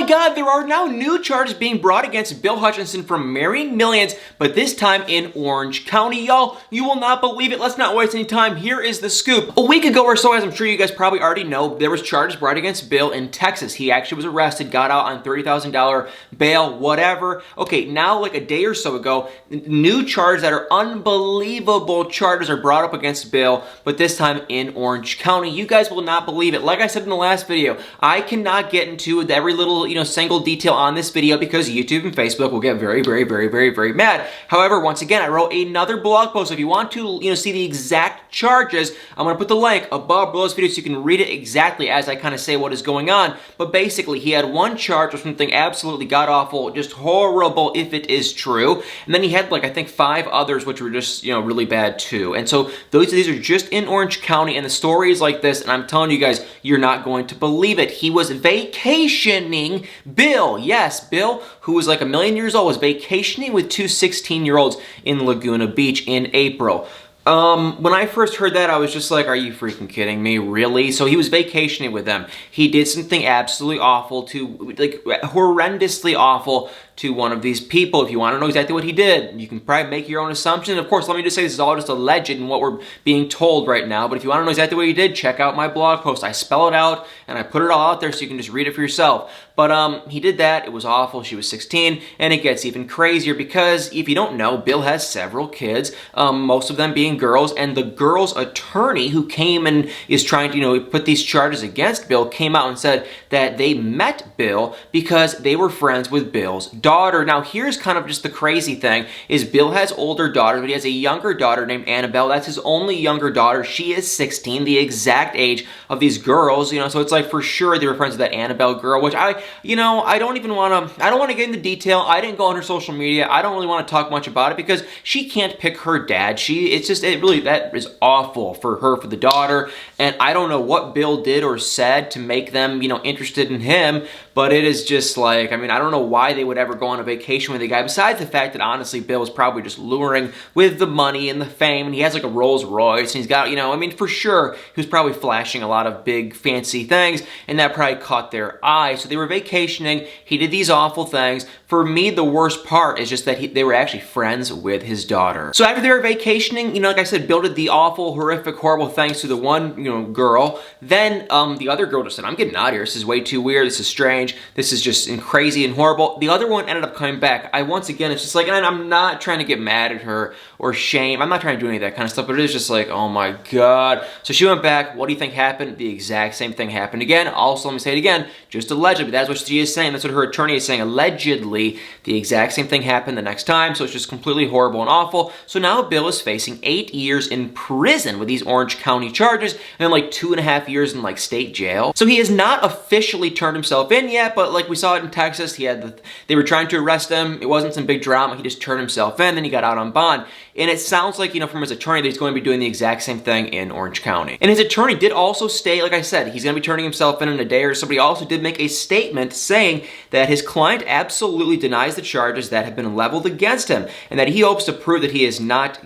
my God, there are now new charges being brought against Bill Hutchinson for marrying millions, but this time in Orange County. Y'all, you will not believe it. Let's not waste any time. Here is the scoop. A week ago or so, as I'm sure you guys probably already know, there was charges brought against Bill in Texas. He actually was arrested, got out on $30,000 bail, whatever. Okay, now like a day or so ago, new charges that are unbelievable charges are brought up against Bill, but this time in Orange County. You guys will not believe it. Like I said in the last video, I cannot get into every little, single detail on this video because YouTube and Facebook will get very mad. However, once again, I wrote another blog post. If you want to, see the exact charges, I'm going to put the link above below this video so you can read it exactly as I kind of say what is going on. But basically, he had one charge of something absolutely god-awful, just horrible if it is true. And then he had, I think 5 others which were just, really bad too. And so these are just in Orange County, and the story is like this, and I'm telling you guys, you're not going to believe it. He was vacationing, Bill, yes, Bill, who was like 1,000,000 years old, was vacationing with 2 16-year-olds in Laguna Beach in April. When I first heard that, I was just like, are you freaking kidding me? Really? So he was vacationing with them. He did something absolutely awful horrendously awful to one of these people. If you want to know exactly what he did, you can probably make your own assumption. Of course, let me just say this is all just alleged and what we're being told right now. But if you want to know exactly what he did, check out my blog post. I spell it out and I put it all out there so you can just read it for yourself. But he did that. It was awful. She was 16, and it gets even crazier because if you don't know, Bill has several kids, most of them being girls, and the girl's attorney who came and is trying to, put these charges against Bill came out and said that they met Bill because they were friends with Bill's daughter. Now, here's kind of just the crazy thing, is Bill has older daughters, but he has a younger daughter named Annabelle. That's his only younger daughter. She is 16, the exact age of these girls, so it's like for sure they were friends with that Annabelle girl, which I don't want to get into detail. I didn't go on her social media. I don't really want to talk much about it because she can't pick her dad. That is awful for her, for the daughter, and I don't know what Bill did or said to make them, interested in him, but it is just like, I don't know why they would ever go on a vacation with a guy, besides the fact that honestly Bill was probably just luring with the money and the fame, and he has like a Rolls Royce, and he's got, for sure he was probably flashing a lot of big fancy things, and that probably caught their eye. So they were vacationing, he did these awful things. For me, the worst part is just that they were actually friends with his daughter. So after they were vacationing, like I said, Bill did the awful, horrific, horrible things to the one, girl. Then the other girl just said, I'm getting out of here. This is way too weird. This is strange. This is just crazy and horrible. The other one ended up coming back. Once again, it's just like, and I'm not trying to get mad at her or shame. I'm not trying to do any of that kind of stuff, but it is just like, oh my God. So she went back. What do you think happened? The exact same thing happened again. Also, let me say it again, just allegedly. That's what she is saying. That's what her attorney is saying. Allegedly, the exact same thing happened the next time. So it's just completely horrible and awful. So now Bill is facing 8 years in prison with these Orange County charges, and then like 2.5 years in state jail. So he has not officially turned himself in yet, but like we saw it in Texas, they were trying to arrest him. It wasn't some big drama. He just turned himself in, then he got out on bond. And it sounds like, from his attorney that he's going to be doing the exact same thing in Orange County. And his attorney did also state, like I said, he's going to be turning himself in a day or so, but he also did make a statement saying that his client absolutely denies the charges that have been leveled against him, and that he hopes to prove that he is not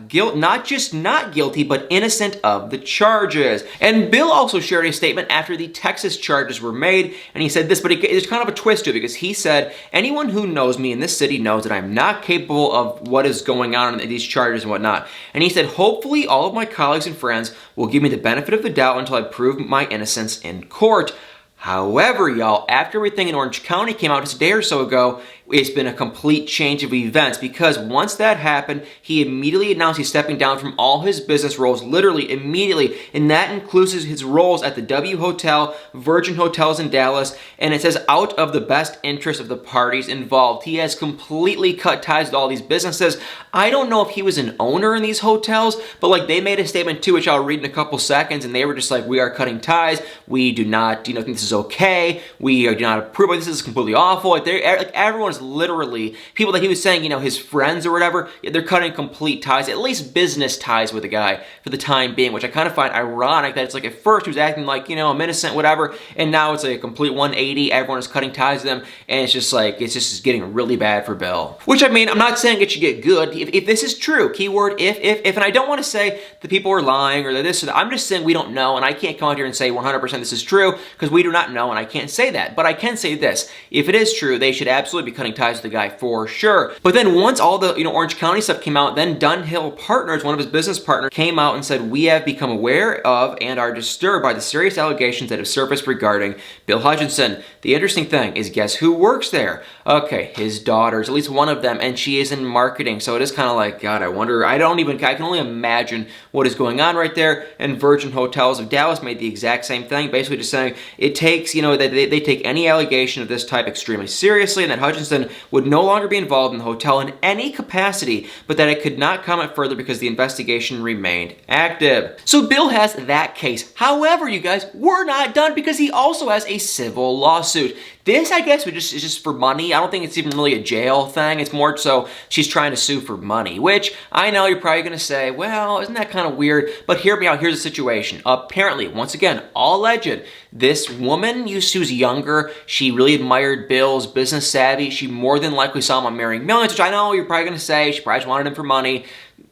just not guilty, but innocent of the charges. And Bill also shared a statement after the Texas charges were made, and he said this, but there's kind of a twist to it, because he said, anyone who knows me in this city knows that I'm not capable of what is going on in these charges and whatnot. And he said, hopefully all of my colleagues and friends will give me the benefit of the doubt until I prove my innocence in court. However, y'all, after everything in Orange County came out just a day or so ago, it's been a complete change of events, because once that happened, he immediately announced he's stepping down from all his business roles, literally immediately, and that includes his roles at the W Hotel, Virgin Hotels in Dallas, and it says out of the best interest of the parties involved. He has completely cut ties with all these businesses. I don't know if he was an owner in these hotels, but they made a statement too, which I'll read in a couple seconds, and they were just like, we are cutting ties, we do not, think this is okay, we do not approve of this, is completely awful. Everyone's literally, people that he was saying, his friends or whatever, they're cutting complete ties, at least business ties with the guy for the time being, which I kind of find ironic that it's like at first he was acting like, I'm innocent, whatever, and now it's like a complete 180, everyone is cutting ties with him, and it's just getting really bad for Bill. Which, I'm not saying it should get good. If this is true, keyword if, and I don't want to say the people are lying or this or that, I'm just saying we don't know, and I can't come out here and say 100% this is true, because we do not not know, and I can't say that. But I can say this. If it is true, they should absolutely be cutting ties with the guy for sure. But then once all the, Orange County stuff came out, then Dunhill Partners, one of his business partners, came out and said, we have become aware of and are disturbed by the serious allegations that have surfaced regarding Bill Hutchinson. The interesting thing is, guess who works there? Okay, his daughters, at least one of them, and she is in marketing. So it is kind of like, God, I wonder, I can only imagine what is going on right there. And Virgin Hotels of Dallas made the exact same thing, basically just saying it takes, that they take any allegation of this type extremely seriously, and that Hutchinson would no longer be involved in the hotel in any capacity, but that it could not comment further because the investigation remained active. So Bill has that case. However, you guys, we're not done, because he also has a civil lawsuit. This, I guess, is just for money. I don't think it's even really a jail thing. It's more so she's trying to sue for money, which I know you're probably going to say, well, isn't that kind of weird? But hear me out. Here's the situation. Apparently, once again, all alleged, this woman who's younger, she really admired Bill's business savvy. She more than likely saw him on Marrying Millions, which I know you're probably going to say she probably just wanted him for money.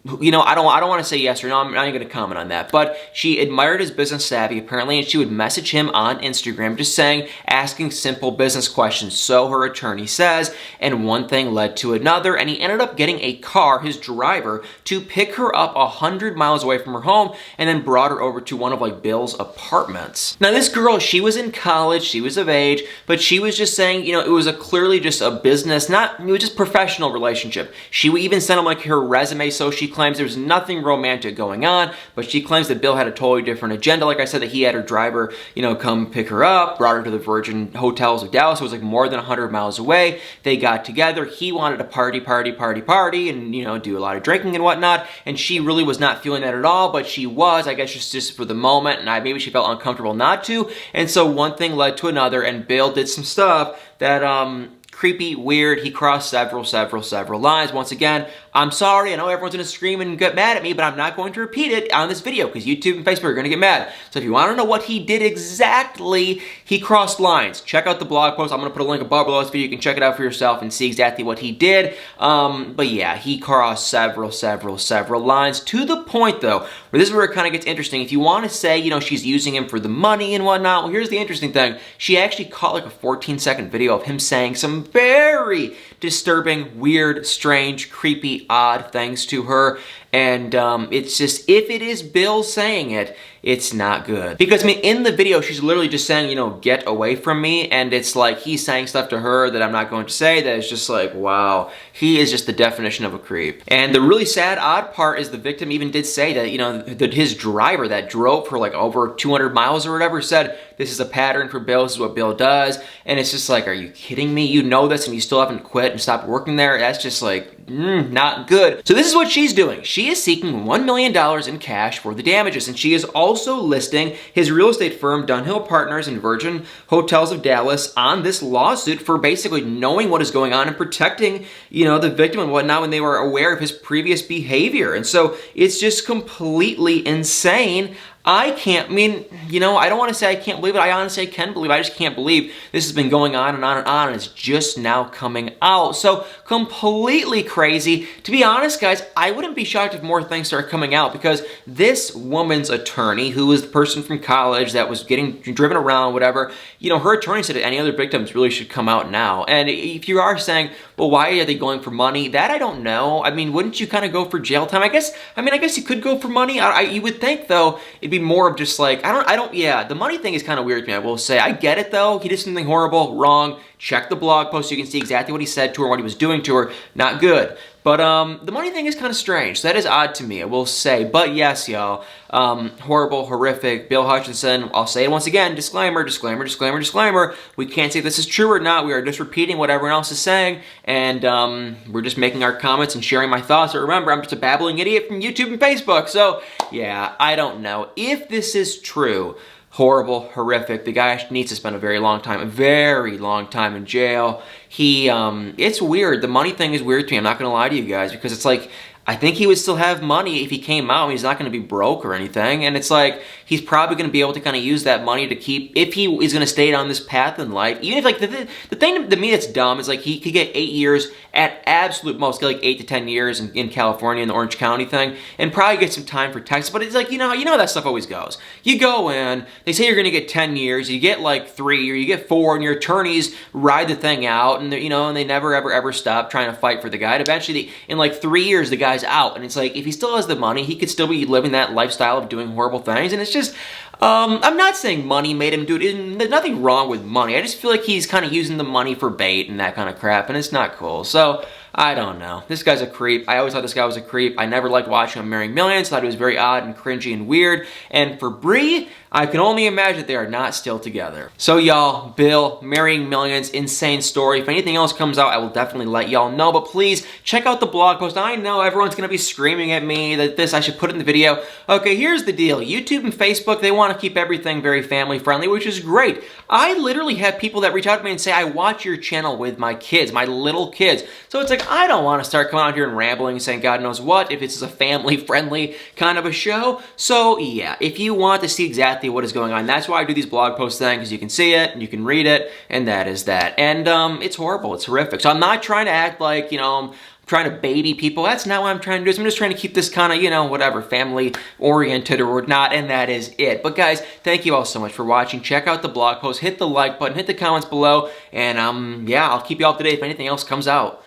I don't want to say yes or no. I'm not even going to comment on that. But she admired his business savvy, apparently, and she would message him on Instagram just asking simple business questions, so her attorney says, and one thing led to another, and he ended up getting a car, his driver, to pick her up 100 miles away from her home, and then brought her over to one of Bill's apartments. Now, this girl, she was in college, she was of age, but she was just saying, it was clearly just a business, it was just professional relationship. She would even send him her resume, so she claims there was nothing romantic going on, but she claims that Bill had a totally different agenda. Like I said, that he had her driver, come pick her up, brought her to the Virgin Hotels of Dallas. It was more than 100 miles away. They got together. He wanted to party, and, do a lot of drinking and whatnot, and she really was not feeling that at all, but she was, I guess, just for the moment, and maybe she felt uncomfortable not to, and so one thing led to another, and Bill did some stuff that, creepy, weird. He crossed several lines. Once again, I'm sorry. I know everyone's going to scream and get mad at me, but I'm not going to repeat it on this video because YouTube and Facebook are going to get mad. So if you want to know what he did exactly, he crossed lines. Check out the blog post. I'm going to put a link above below this video. You can check it out for yourself and see exactly what he did. But yeah, he crossed several lines, to the point though, where this is where it kind of gets interesting. If you want to say, she's using him for the money and whatnot, well, here's the interesting thing. She actually caught a 14-second video of him saying some very disturbing, weird, strange, creepy, odd things to her. And it's just, if it is Bill saying it, it's not good. Because, in the video, she's literally just saying, get away from me. And it's he's saying stuff to her that I'm not going to say, that is just wow, he is just the definition of a creep. And the really sad, odd part is the victim even did say that, that his driver that drove for over 200 miles or whatever said, this is a pattern for Bill, this is what Bill does. And it's just are you kidding me? You know this and you still haven't quit and stopped working there? That's just not good. So this is what she's doing. She is seeking $1 million in cash for the damages, and she is also listing his real estate firm, Dunhill Partners and Virgin Hotels of Dallas, on this lawsuit for basically knowing what is going on and protecting, the victim and whatnot when they were aware of his previous behavior. And so it's just completely insane. I don't want to say I can't believe it. I honestly can believe it. I just can't believe this has been going on and on and on, and it's just now coming out. So completely crazy. To be honest, guys, I wouldn't be shocked if more things start coming out, because this woman's attorney, who was the person from college that was getting driven around, whatever, her attorney said that any other victims really should come out now. And if you are saying, well, why are they going for money? That I don't know. Wouldn't you kind of go for jail time? I guess you could go for money. You would think, though, it'd be more of just yeah, the money thing is kind of weird to me, I will say. I get it, though. He did something horrible, wrong. Check the blog post so you can see exactly what he said to her, what he was doing to her. Not good. But the money thing is kind of strange. So that is odd to me, I will say. But yes, y'all, horrible, horrific, Bill Hutchinson. I'll say it once again, disclaimer. We can't say if this is true or not. We are just repeating what everyone else is saying, and we're just making our comments and sharing my thoughts. But remember, I'm just a babbling idiot from YouTube and Facebook. So yeah, I don't know. If this is true, horrible, horrific. The guy needs to spend a very long time in jail. It's weird. The money thing is weird to me. I'm not going to lie to you guys, because it's I think he would still have money if he came out. He's not going to be broke or anything. And it's he's probably going to be able to kind of use that money to keep, if he is going to stay on this path in life, even if like the thing to me that's dumb is like he could get 8 years at absolute most, get like 8 to 10 years in California in the Orange County thing, and probably get some time for Texas. But it's like, you know how that stuff always goes. You go in, they say you're going to get 10 years, you get like 3 or you get 4, and your attorneys ride the thing out, and and they never ever stop trying to fight for the guy. And eventually, in like 3 years, the guy's out, and it's like, if he still has the money, he could still be living that lifestyle of doing horrible things. And it's just, I'm not saying money made him do it. There's nothing wrong with money. I just feel like he's kind of using the money for bait and that kind of crap, and it's not cool. So I don't know. This guy's a creep. I always thought this guy was a creep. I never liked watching him marrying millions. Thought he was very odd and cringy and weird. And for Bree, I can only imagine that they are not still together. So y'all, Bill marrying millions, insane story. If anything else comes out, I will definitely let y'all know. But please check out the blog post. I know everyone's gonna be screaming at me that I should put it in the video. Okay, here's the deal. YouTube and Facebook, they want to keep everything very family friendly, which is great. I literally have people that reach out to me and say, I watch your channel with my kids, my little kids. So it's like, I don't want to start coming out here and rambling and saying God knows what if it's a family-friendly kind of a show. So yeah, if you want to see exactly what is going on, that's why I do these blog post things, because you can see it and you can read it, and that is that. And it's horrible, it's horrific. So I'm not trying to act like, I'm trying to baby people. That's not what I'm trying to do. I'm just trying to keep this kind of, whatever, family-oriented or not, and that is it. But guys, thank you all so much for watching. Check out the blog post, hit the like button, hit the comments below, and yeah, I'll keep you up to date if anything else comes out.